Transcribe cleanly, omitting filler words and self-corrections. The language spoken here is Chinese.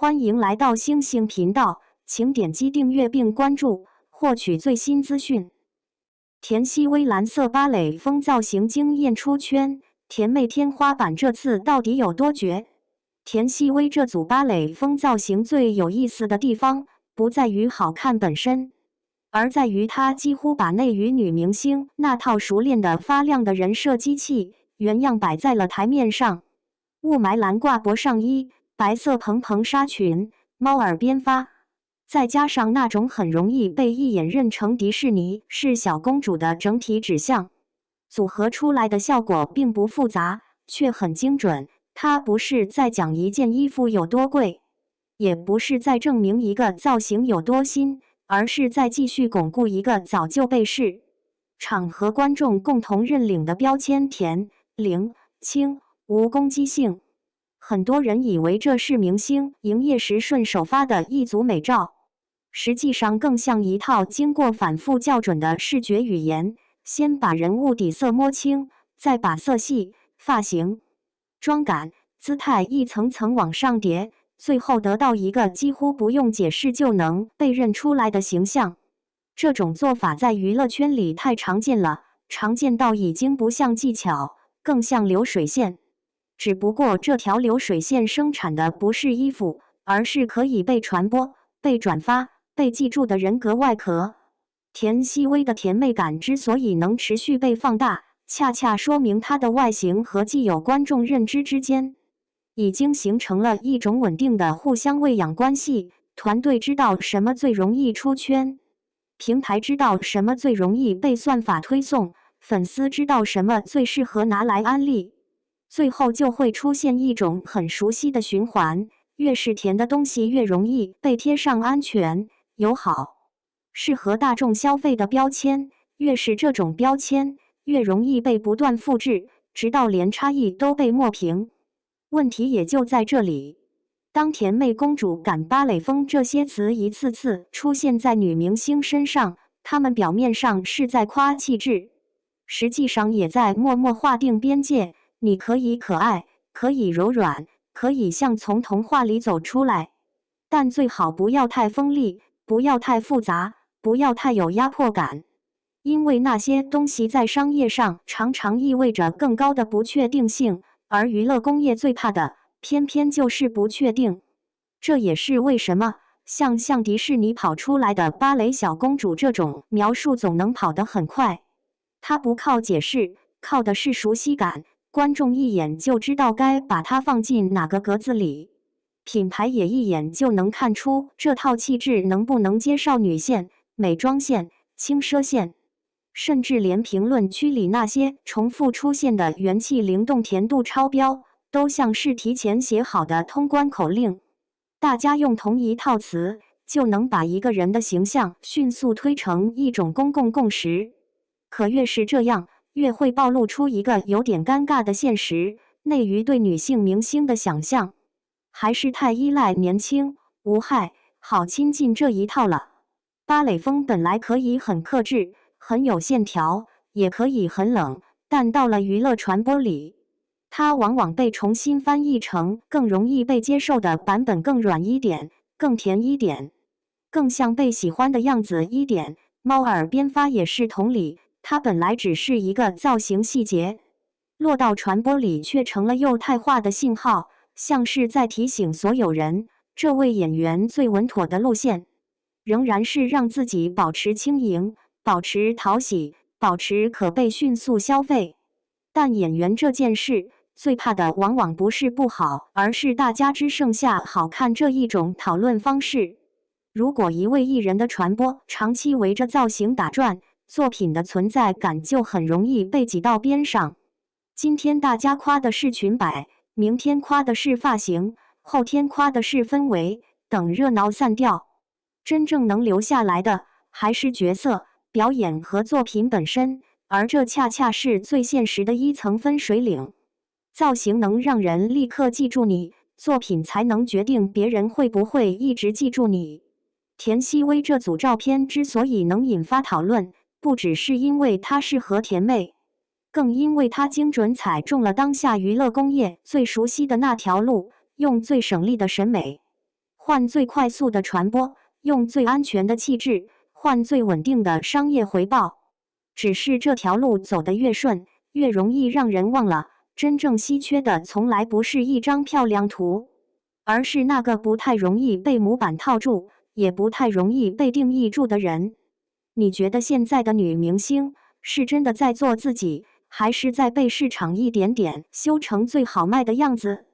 欢迎来到星星频道，请点击订阅并关注，获取最新资讯。田曦薇蓝色芭蕾风造型惊艳出圈，甜妹天花板这次到底有多绝？田曦薇这组芭蕾风造型最有意思的地方，不在于好看本身，而在于她几乎把内娱女明星那套熟练的发亮的人设机器原样摆在了台面上。雾霾蓝挂脖上衣，白色蓬蓬纱裙，猫耳边发，再加上那种很容易被一眼认成迪士尼是小公主的整体指向，组合出来的效果并不复杂，却很精准。它不是在讲一件衣服有多贵，也不是在证明一个造型有多新，而是在继续巩固一个早就被市场和观众共同认领的标签：甜、灵、轻、无攻击性。很多人以为这是明星营业时顺手发的一组美照，实际上更像一套经过反复校准的视觉语言。先把人物底色摸清，再把色系、发型、妆感、姿态一层层往上叠，最后得到一个几乎不用解释就能被认出来的形象。这种做法在娱乐圈里太常见了，常见到已经不像技巧，更像流水线。只不过这条流水线生产的不是衣服，而是可以被传播、被转发、被记住的人格外壳。田曦薇的甜妹感之所以能持续被放大，恰恰说明她的外形和既有观众认知之间已经形成了一种稳定的互相喂养关系。团队知道什么最容易出圈，平台知道什么最容易被算法推送，粉丝知道什么最适合拿来安利。最后就会出现一种很熟悉的循环，越是甜的东西越容易被贴上安全、友好、适合大众消费的标签，越是这种标签，越容易被不断复制，直到连差异都被抹平。问题也就在这里，当甜妹、公主感、芭蕾风这些词一次次出现在女明星身上，她们表面上是在夸气质，实际上也在默默划定边界。你可以可爱，可以柔软，可以像从童话里走出来，但最好不要太锋利，不要太复杂，不要太有压迫感，因为那些东西在商业上常常意味着更高的不确定性，而娱乐工业最怕的偏偏就是不确定。这也是为什么像迪士尼跑出来的芭蕾小公主这种描述总能跑得很快，它不靠解释，靠的是熟悉感。观众一眼就知道该把它放进哪个格子里，品牌也一眼就能看出这套气质能不能接少女线、美妆线、轻奢线，甚至连评论区里那些重复出现的元气灵动、甜度超标，都像是提前写好的通关口令。大家用同一套词，就能把一个人的形象迅速推成一种公共共识。可越是这样，越会暴露出一个有点尴尬的现实，内娱对女性明星的想象还是太依赖年轻、无害、好亲近这一套了。芭蕾风本来可以很克制、很有线条，也可以很冷，但到了娱乐传播里，它往往被重新翻译成更容易被接受的版本，更软一点，更甜一点，更像被喜欢的样子一点。猫耳边发也是同理，它本来只是一个造型细节，落到传播里却成了幼态化的信号，像是在提醒所有人，这位演员最稳妥的路线，仍然是让自己保持轻盈，保持讨喜，保持可被迅速消费。但演员这件事，最怕的往往不是不好，而是大家只剩下好看这一种讨论方式。如果一位艺人的传播长期围着造型打转，作品的存在感就很容易被挤到边上。今天大家夸的是裙摆，明天夸的是发型，后天夸的是氛围，等热闹散掉，真正能留下来的还是角色、表演和作品本身，而这恰恰是最现实的一层分水岭。造型能让人立刻记住你，作品才能决定别人会不会一直记住你。田曦薇这组照片之所以能引发讨论，不只是因为它适合甜妹，更因为它精准踩中了当下娱乐工业最熟悉的那条路，用最省力的审美换最快速的传播，用最安全的气质，换最稳定的商业回报。只是这条路走得越顺，越容易让人忘了，真正稀缺的从来不是一张漂亮图，而是那个不太容易被模板套住，也不太容易被定义住的人。你觉得现在的女明星是真的在做自己，还是在被市场一点点修成最好卖的样子？